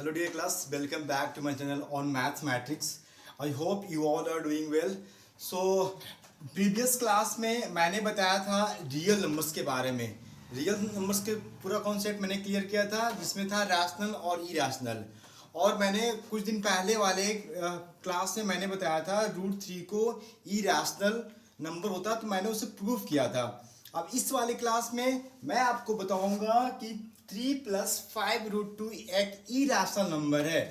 Hello dear class, welcome back to my channel on Mathematics. I hope you all are doing well. So previous class में मैंने बताया था real numbers के बारे में. Real numbers के पूरा कॉन्सेप्ट मैंने क्लियर किया था जिसमें था रैशनल और इरैशनल. और मैंने कुछ दिन पहले वाले क्लास में मैंने बताया था √3 को इरैशनल नंबर होता तो मैंने उसे प्रूफ किया था. अब इस वाले क्लास में मैं आपको बताऊंगा कि 3 + 5√2 एक इरैशनल नंबर है.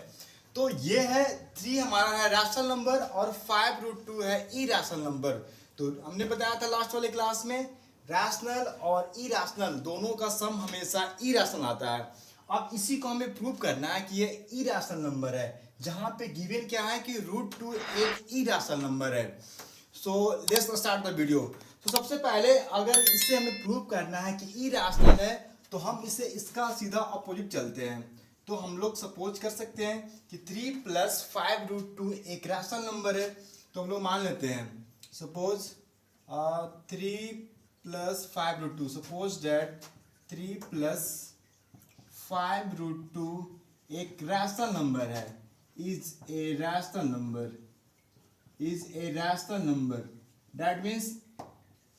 तो ये है 3 हमारा है रैशनल नंबर और 5√2 है इरैशनल नंबर. तो हमने बताया था लास्ट वाले क्लास में रैशनल और इरैशनल दोनों का सम हमेशा इरैशनल आता है. अब इसी को हमें प्रूव करना है कि ये इरैशनल नंबर है जहां पे गिवन क्या है कि √2 एक इरैशनल नंबर है. So let's start the video. तो सबसे पहले अगर इसे हमें प्रूव करना है कि इरैशनल है तो हम इसे इसका सीधा अपोजिट चलते हैं. तो हम लोग सपोज कर सकते हैं कि 3 + 5√2 एक रैशनल नंबर है. तो हम लोग मान लेते हैं सपोज 3 + 5√2. सपोज दैट 3 + 5√2 एक रैशनल नंबर है. Is a rational number. That means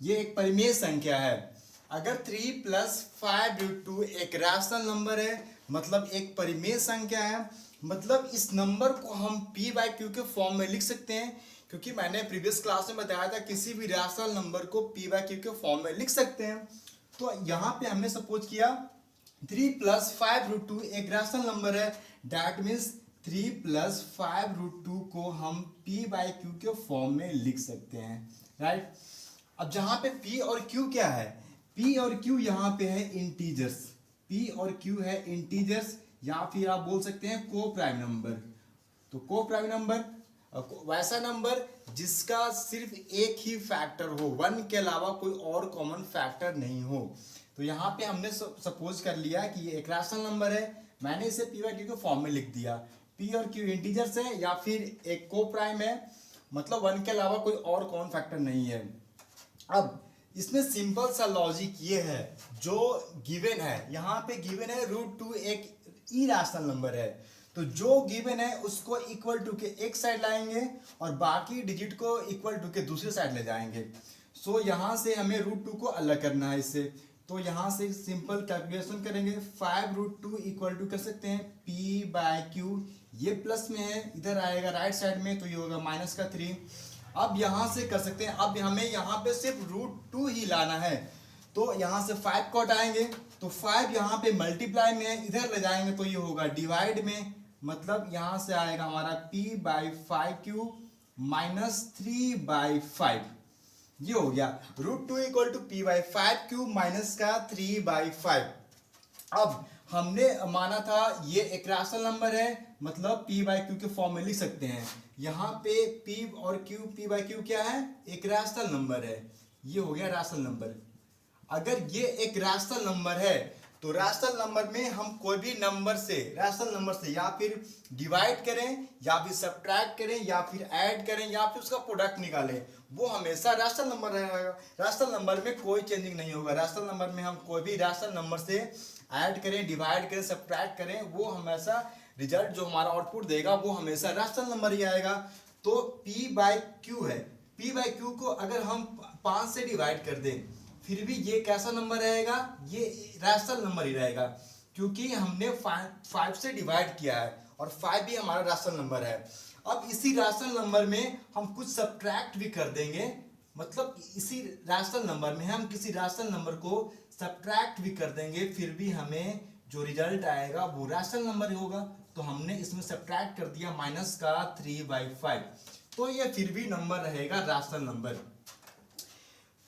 ये एक परिमेय संख्या है. अगर 3 + 5√2 एक रैशनल नंबर है मतलब एक परिमेय संख्या है, मतलब इस नंबर को हम p/q के फॉर्म में लिख सकते हैं. क्योंकि मैंने प्रीवियस क्लास में बताया था किसी भी रैशनल नंबर को p/q के फॉर्म में लिख सकते हैं. तो यहाँ पे हमने सपोज किया 3 + 5√2 एक रैशनल नंबर है. दैट मीन्स 3 + 5√2 को हम p/q के फॉर्म में लिख सकते हैं. राइट. अब जहां पे p और q क्या है, p और q यहाँ पे है इंटीजर्स. p और q है इंटीजर्स या फिर आप बोल सकते हैं को प्राइम नंबर. तो को प्राइम नंबर वैसा नंबर जिसका सिर्फ एक ही फैक्टर हो, 1 के अलावा कोई और कॉमन फैक्टर नहीं हो. तो यहाँ पे हमने सपोज कर लिया कि ये एक रैशनल नंबर है. मैंने इसे p/q के फॉर्म में लिख दिया. p और q इंटीजर्स है या फिर एक को प्राइम है, मतलब 1 के अलावा कोई और कॉमन फैक्टर नहीं है. अब इसमें सिंपल सा लॉजिक ये है, जो गिवन है यहाँ पे गिवन है √2 एक इरैशनल नंबर है. तो जो गिवन है उसको इक्वल टू के एक साइड लाएंगे और बाकी डिजिट को इक्वल टू के दूसरे साइड ले जाएंगे. सो यहाँ से हमें √2 को अलग करना है इससे. तो यहाँ से सिंपल कैलकुलेशन करेंगे. 5√2 इक्वल टू कर सकते हैं p/q. ये प्लस में है, इधर आएगा राइट साइड में तो ये होगा -3. अब यहाँ से कर सकते हैं. अब हमें यहाँ पे सिर्फ √2 ही लाना है. तो यहाँ से 5 को हटाएंगे तो 5 यहाँ पे मल्टीप्लाई में है, इधर ले जाएंगे तो ये होगा डिवाइड में. मतलब यहाँ से आएगा हमारा p/5q -3/5. ये हो गया √2 = p/5q -3/5. अब हमने माना था ये एक रैशनल नंबर है मतलब p/q के फॉर्म में लिख सकते हैं. यहाँ पे p और q, p/q क्या है, एक रैशनल नंबर है. ये हो गया रैशनल नंबर. अगर ये एक रैशनल नंबर है तो रैशनल नंबर में हम कोई भी नंबर से रैशनल नंबर से या फिर डिवाइड करें या फिर सब्ट्रैक्ट करें या फिर ऐड करें या फिर उसका प्रोडक्ट निकालें, वो हमेशा रैशनल नंबर रहेगा. रैशनल नंबर में कोई चेंजिंग नहीं होगा. रैशनल नंबर में हम कोई भी रैशनल नंबर से ऐड करें, डिवाइड करें, सब्ट्रैक्ट करें, वो हमेशा रिजल्ट जो हमारा आउटपुट देगा वो हमेशा रैशनल नंबर ही आएगा. तो p/q है. p/q को अगर हम 5 से डिवाइड कर दें फिर भी ये कैसा नंबर रहेगा, ये रैशनल नंबर ही रहेगा. क्योंकि हमने 5 से डिवाइड किया है और 5 भी हमारा रैशनल नंबर है. अब इसी रैशनल नंबर में हम कुछ सब्ट्रैक्ट भी कर देंगे, मतलब इसी रैशनल नंबर में हम किसी रैशनल नंबर को सब्ट्रैक्ट भी कर देंगे, फिर भी हमें जो रिजल्ट आएगा वो रैशनल नंबर ही होगा. तो हमने इसमें सब्ट्रैक्ट कर दिया -3/5. तो ये फिर भी नंबर रहेगा रैशनल नंबर.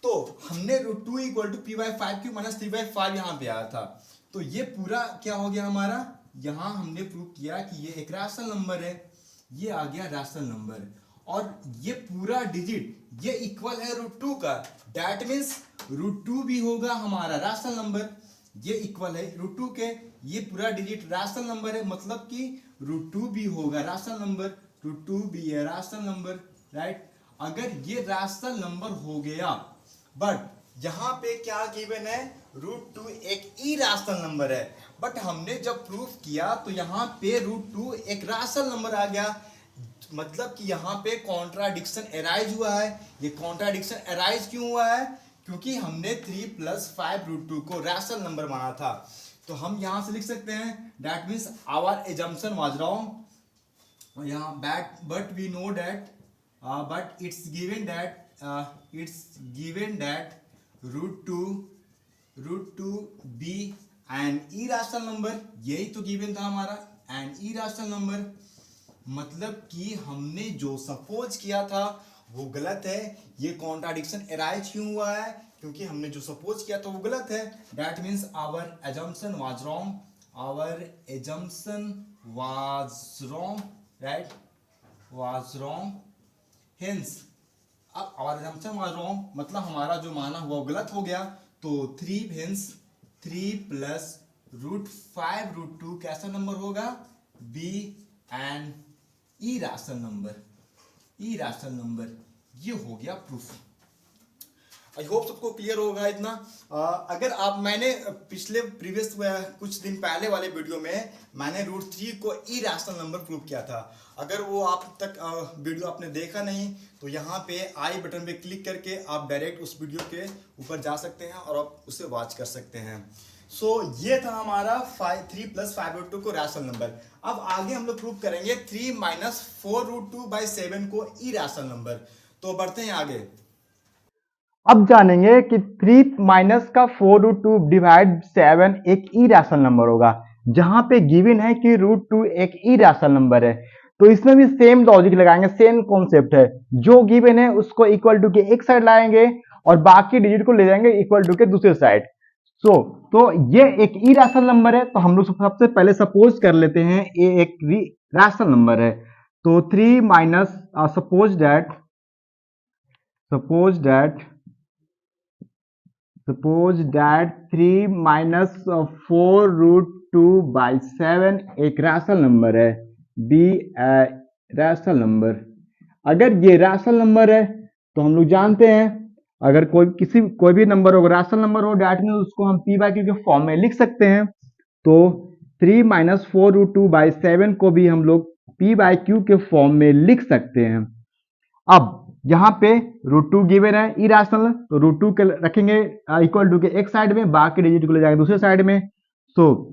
तो हमने √2 = p/5q -3/5 यहाँ पे आया था. तो ये पूरा क्या हो गया हमारा, यहाँ हमने प्रूव किया कि ये एक रैशनल नंबर है. ये आ गया रैशनल नंबर और ये पूरा डिजिट ये इक्वल है √2 का. दैट मीन्स √2 भी होगा हमारा रैशनल नंबर. ये इक्वल है √2 के. ये पूरा डिजिट रैशनल नंबर है मतलब कि √2 भी होगा रैशनल नंबर. √2 भी है रैशनल नंबर. राइट. अगर ये रैशनल नंबर हो गया बट यहाँ पे क्या गिवन है, √2 एक इरेशनल नंबर है, बट हमने जब प्रूफ किया तो यहाँ पे √2 एक रैशनल नंबर आ गया, मतलब कि यहाँ पे कॉन्ट्राडिक्शन अराइज हुआ है। ये कॉन्ट्राडिक्शन अराइज क्यों हुआ है? क्योंकि हमने 3 + 5 √2 को रैशनल नंबर माना था। तो हम यहाँ से लिख सकते हैं that means our assumption was wrong. यहाँ but we know that but it's given that √2 be an irrational number. यही तो गिवन था हमारा, एन इरेशनल नंबर। मतलब कि हमने जो सपोज किया था वो गलत है। ये कॉन्ट्राडिक्शन अराइज क्यों हुआ है? क्योंकि हमने जो सपोज किया था वो गलत है। That means our assumption was wrong, right, was wrong. Hence अब आवर एजम्पशन वाज रॉन्ग मतलब हमारा जो माना हुआ वो गलत हो गया। तो 3 + √5 √2 कैसा नंबर होगा? Be an irrational number. ये हो गया प्रूफ। आई होप सबको क्लियर होगा इतना। अगर आप मैंने पिछले प्रीवियस कुछ दिन पहले वाले वीडियो में मैंने √3 को इरेशनल नंबर प्रूव किया था। अगर वो आप तक वीडियो आपने देखा नहीं तो यहाँ पे आई बटन पे क्लिक करके आप डायरेक्ट उस वीडियो के ऊपर जा सकते हैं और आप उसे वॉच कर सकते हैं। सो ये था हमारा 3 + 5 √2 को रैशनल नंबर। अब आगे हम लोग प्रूव करेंगे 3 - 4 √2/7 को इरेशनल नंबर। तो बढ़ते हैं आगे। अब जानेंगे कि 3 - 4 √2 डिवाइड 7 एक इरेशनल नंबर होगा, जहां पे गिवन है कि √2 एक इरेशनल नंबर है। तो इसमें भी सेम लॉजिक लगाएंगे, सेम कॉन्सेप्ट है। जो गिवन है उसको इक्वल टू के एक साइड लाएंगे और बाकी डिजिट को ले जाएंगे इक्वल टू के दूसरे साइड। तो ये एक इरेशनल नंबर है, तो हम लोग सबसे पहले सपोज कर लेते हैं ये एक रैशनल नंबर है। तो 3 - सपोज दैट 3 - 4 √2/7 एक रैशनल नंबर है, बी रैशनल नंबर। अगर ये रैशनल नंबर है तो हम लोग जानते हैं अगर कोई भी नंबर हो, रैशनल नंबर हो, डेट मीन उसको हम p/q के फॉर्म में लिख सकते हैं। तो 3 - 4 √2/7 को भी हम लोग p/q के फॉर्म में लिख सकते हैं। अब यहाँ पे √2 गिवन है इरेशनल, तो √2 के रखेंगे इक्वल टू के एक साइड में, बाकी डिजिट को ले जाएंगे दूसरे साइड में। तो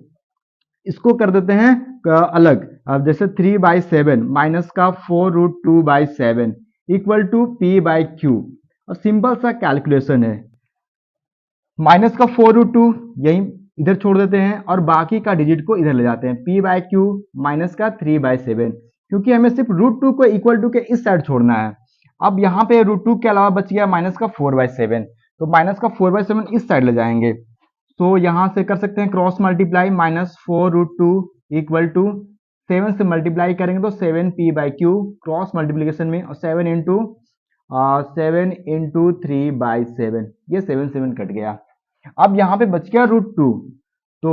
इसको कर देते हैं अलग। अब जैसे 3/7 -4 √2/7 इक्वल टू p/q। और सिंपल सा कैलकुलेशन है। -4 √2 यही इधर छोड़ देते हैं और बाकी का डिजिट को इधर ले जाते हैं, p/q -3/7, क्योंकि हमें सिर्फ √2 को इक्वल टू के इस साइड छोड़ना है। अब यहाँ पे √2 के अलावा बच गया -4/7, तो -4/7 इस साइड ले जाएंगे। तो यहाँ से कर सकते हैं क्रॉस मल्टीप्लाई, -4 √2 इक्वल टू 7 से मल्टीप्लाई करेंगे तो 7 p/q क्रॉस मल्टीप्लीकेशन में, और 7 × 3/7, ये 7 कट गया। अब यहाँ पे बच गया √2, तो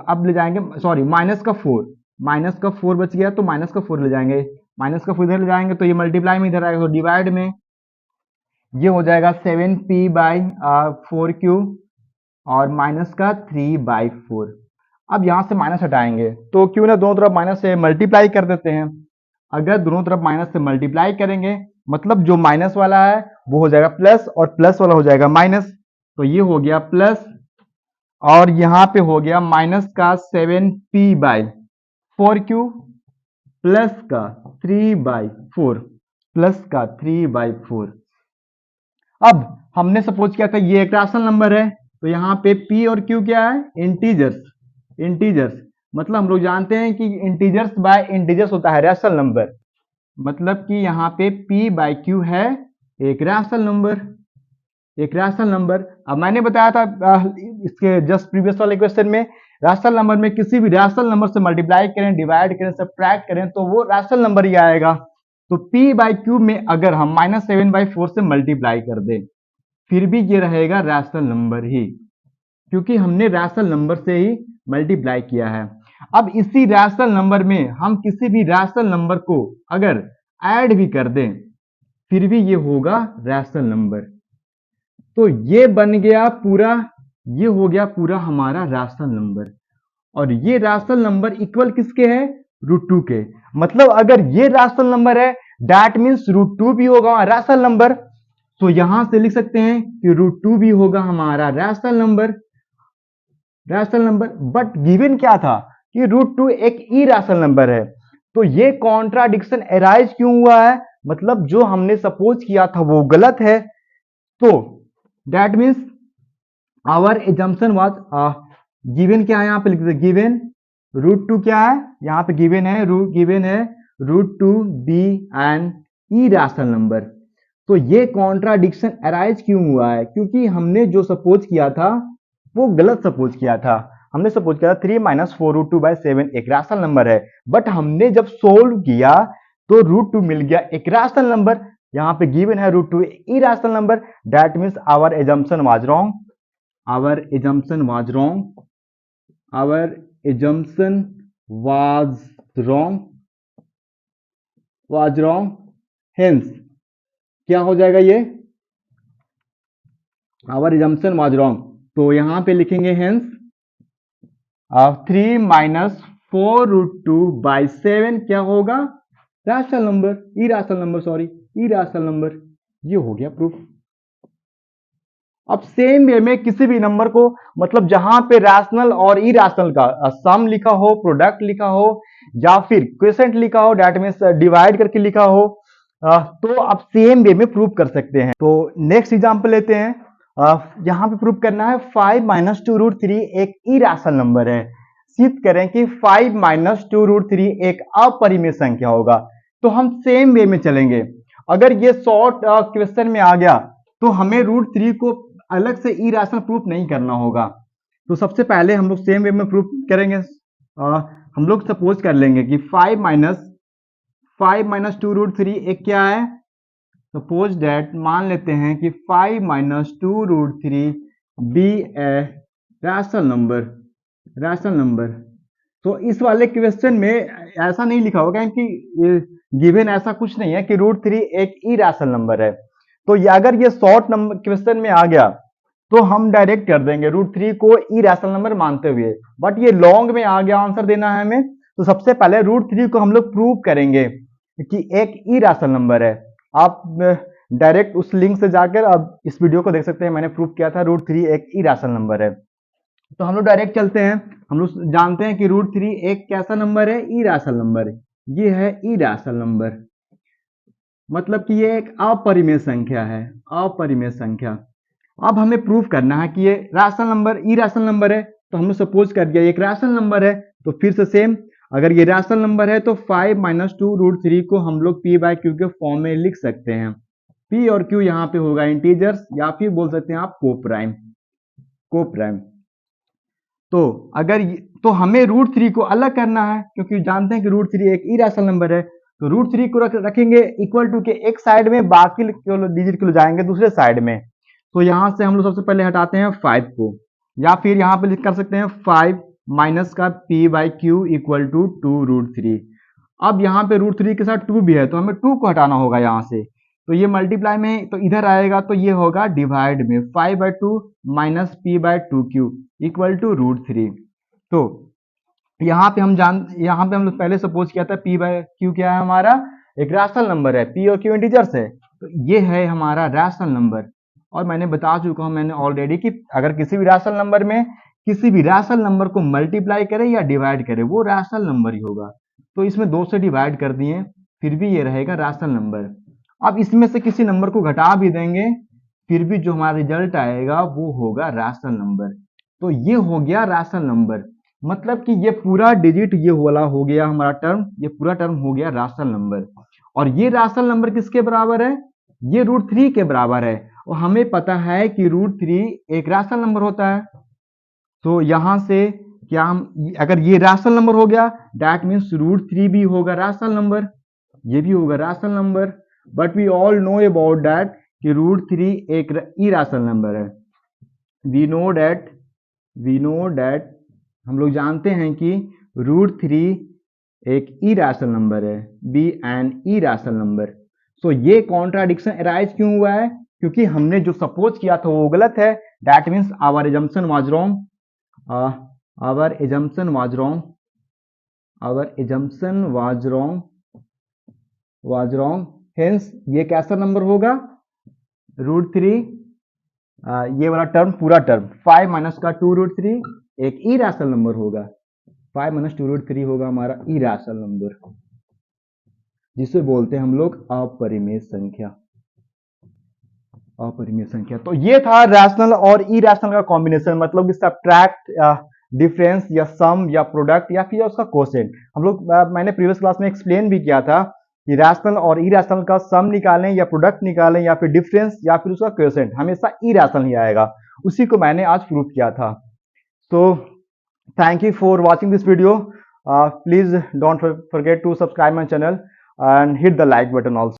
अब ले जाएंगे, सॉरी -4 बच गया, तो -4 ले जाएंगे, -4 इधर ले जाएंगे तो ये मल्टीप्लाई में इधर आएगा, तो डिवाइड में ये हो जाएगा 7p/4q और -3/4। अब यहाँ से माइनस हटाएंगे तो क्यों ना दोनों तरफ माइनस से मल्टीप्लाई कर देते हैं। अगर दोनों तरफ माइनस से मल्टीप्लाई करेंगे मतलब जो माइनस वाला है वो हो जाएगा प्लस और प्लस वाला हो जाएगा माइनस, तो ये हो गया प्लस, और यहाँ पे हो गया माइनस का 7p/4q प्लस का 3/4। अब हमने सपोज किया था ये एक रैशनल नंबर है, तो यहाँ पे p और q क्या है? इंटीजर्स। मतलब हम लोग जानते हैं कि इंटीजर्स बाय इंटीजर्स होता है रैशनल नंबर, मतलब कि यहाँ पे p/q है एक रैशनल नंबर। अब मैंने बताया था इसके जस्ट प्रीवियस वाले क्वेश्चन में, रैशनल नंबर में किसी भी रैशनल नंबर से मल्टीप्लाई करें, डिवाइड करें, सब्ट्रैक्ट करें तो वो रैशनल नंबर ही आएगा। तो p/q में अगर हम -7/4 से मल्टीप्लाई कर दें फिर भी ये रहेगा रैशनल नंबर ही, क्योंकि हमने रैशनल नंबर से ही मल्टीप्लाई किया है। अब इसी रैशनल नंबर में हम किसी भी रैशनल नंबर को अगर ऐड भी कर दें फिर भी ये होगा रैशनल नंबर। तो ये बन गया पूरा ये हो गया पूरा हमारा रैशनल नंबर, और ये रैशनल नंबर इक्वल किसके है? √2 के। मतलब अगर ये रैशनल नंबर है, दैट मीन्स √2 भी होगा रैशनल नंबर। तो यहां से लिख सकते हैं कि √2 भी होगा हमारा rational number, rational number. But given क्या था कि √2 एक इरैशनल नंबर है। तो ये कॉन्ट्राडिक्शन अराइज क्यों हुआ है? मतलब जो हमने सपोज किया था वो गलत है। तो that means our assumption was given, क्या है यहाँ पे लिख दे, गिवन √2 क्या है यहाँ पे गिवन है, √2 बी एन इरैशनल नंबर। तो ये कॉन्ट्राडिक्शन अराइज क्यों हुआ है? क्योंकि हमने जो सपोज किया था वो गलत सपोज किया था। हमने सपोज किया था 3 - 4√2/7 एक रैशनल नंबर है, बट हमने जब सोल्व किया तो √2 मिल गया एक रैशनल नंबर। यहाँ पे गिवन है √2 irrational number, that means our assumption was wrong, our assumption was wrong, our assumption was wrong, hence क्या हो जाएगा ये, our assumption was wrong। तो यहां पे लिखेंगे hence 3 - 4√2/7 क्या होगा? Rational number, irrational number, sorry irrational number. ये हो गया प्रूफ। अब सेम वे में किसी भी नंबर को, मतलब जहां पे रैशनल और इरैशनल का सम लिखा हो, प्रोडक्ट लिखा हो, या फिर क्वोशेंट लिखा हो, दैट मींस डिवाइड करके लिखा हो, तो आप सेम वे में प्रूव कर सकते हैं। तो नेक्स्ट एग्जांपल लेते हैं। यहां पे प्रूव करना है 5 - 2√3 एक इरैशनल नंबर है। सिद्ध करें कि 5 - 2√3 एक अपरिमेय संख्या होगा। तो हम सेम वे में चलेंगे। अगर ये शॉर्ट क्वेश्चन में आ गया तो हमें √3 को अलग से इरैशनल प्रूफ नहीं करना होगा। तो सबसे पहले हम लोग सेम वे में प्रूफ करेंगे। हम लोग सपोज कर लेंगे कि 5 - 2√3 एक क्या है? सपोज दैट मान लेते हैं कि 5 - 2√3 बी ए रैशनल नंबर। तो इस वाले क्वेश्चन में ऐसा नहीं लिखा होगा कि गिवन ऐसा कुछ नहीं है कि √3 एक इरैशनल नंबर है। तो ये अगर ये शॉर्ट नंबर क्वेश्चन में आ गया तो हम डायरेक्ट कर देंगे √3 को इरैशनल नंबर मानते हुए। बट ये लॉन्ग में आ गया, आंसर देना है हमें, तो सबसे पहले √3 को हम लोग प्रूव करेंगे कि एक इरैशनल नंबर है। आप डायरेक्ट उस लिंक से जाकर अब इस वीडियो को देख सकते हैं, मैंने प्रूव किया था √3 एक इरैशनल नंबर है। तो हम लोग डायरेक्ट चलते हैं। हम लोग जानते हैं कि √3 एक कैसा नंबर है? इरैशनल नंबर है। ये है इरैशनल नंबर, मतलब कि ये एक अपरिमेय संख्या है, अपरिमेय संख्या। अब हमें प्रूफ करना है कि ये रैशनल नंबर इरैशनल नंबर है। तो हमने सपोज कर दिया एक रैशनल नंबर है। तो फिर से सेम, अगर ये रैशनल नंबर है तो 5 - 2√3 को हम लोग p/q के फॉर्म में लिख सकते हैं। p और q यहाँ पे होगा इंटीजर्स, या फिर बोल सकते हैं आप कोप्राइम। तो अगर तो हमें √3 को अलग करना है, क्योंकि जानते हैं कि √3 एक इरैशनल नंबर है। तो √3 को रखेंगे इक्वल टू के एक साइड में, बाकी डिजिट को जाएंगे दूसरे साइड में। तो यहां से हम लोग सबसे पहले हटाते हैं 5 को, या फिर यहां पे लिख कर सकते हैं 5 माइनस का p/q इक्वल टू 2√3। अब यहाँ पे √3 के साथ 2 भी है, तो हमें 2 को हटाना होगा यहाँ से। तो ये मल्टीप्लाई में तो इधर आएगा, तो ये होगा डिवाइड में 5/2 माइनस p/2q इक्वल टू √3। तो यहाँ पे हम लोग पहले सपोज किया था p/q क्या है हमारा? एक रैशनल नंबर है, p और q इंटीजर्स है। तो ये है हमारा रैशनल नंबर। और मैंने बता चुका हूं मैंने ऑलरेडी कि अगर किसी भी रैशनल नंबर में किसी भी रैशनल नंबर को मल्टीप्लाई करें या डिवाइड करें, वो रैशनल नंबर ही होगा। तो इसमें 2 से डिवाइड कर दिए, फिर भी ये रहेगा रैशनल नंबर। अब इसमें से किसी नंबर को घटा भी देंगे, फिर भी जो हमारा रिजल्ट आएगा वो होगा रैशनल नंबर। तो ये हो गया रैशनल नंबर, मतलब कि ये पूरा डिजिट ये वाला हो गया हमारा टर्म, ये पूरा टर्म हो गया रैशनल नंबर। और ये रैशनल नंबर किसके बराबर है? ये √3 के बराबर है। और हमें पता है कि √3 एक रैशनल नंबर होता है। तो यहां से क्या हम, अगर ये रैशनल नंबर हो गया दैट मीन्स √3 भी होगा रैशनल नंबर, ये भी होगा rational number. But we all know about that कि √3 एक इरैशनल नंबर है। वी नो दैट हम लोग जानते हैं कि √3 एक इरैशनल नंबर है, be an irrational number. So ये कॉन्ट्राडिक्शन अराइज क्यों हुआ है? क्योंकि हमने जो सपोज किया था वो गलत है। That means our assumption was wrong. Our assumption was wrong. Our assumption was wrong. Hence ये कैसा नंबर होगा? √3 ये वाला टर्म पूरा टर्म 5 माइनस का 2√3 एक इरेशनल नंबर होगा. 5 माइनस 2√3 होगा हमारा इरेशनल नंबर, जिसे बोलते हैं हम लोग अपरिमेय संख्या. अपरिमेय संख्या. तो ये था रैशनल और इरेशनल का कॉम्बिनेशन, मतलब कि सब्ट्रैक्ट, डिफरेंस या सम या प्रोडक्ट या फिर उसका कोसेंट. हम लोग मैंने प्रीवियस क्लास में एक्सप्लेन भी किया था कि रैशनल और इरेशनल का सम निकालें या प्रोडक्ट निकालें या फिर डिफरेंस या फिर उसका कोसेंट, हमेशा इरेशनल ही आएगा. उसी को मैंने आज प्रूव किया था. So thank you for watching this video. Please don't forget to subscribe my channel and hit the like button also.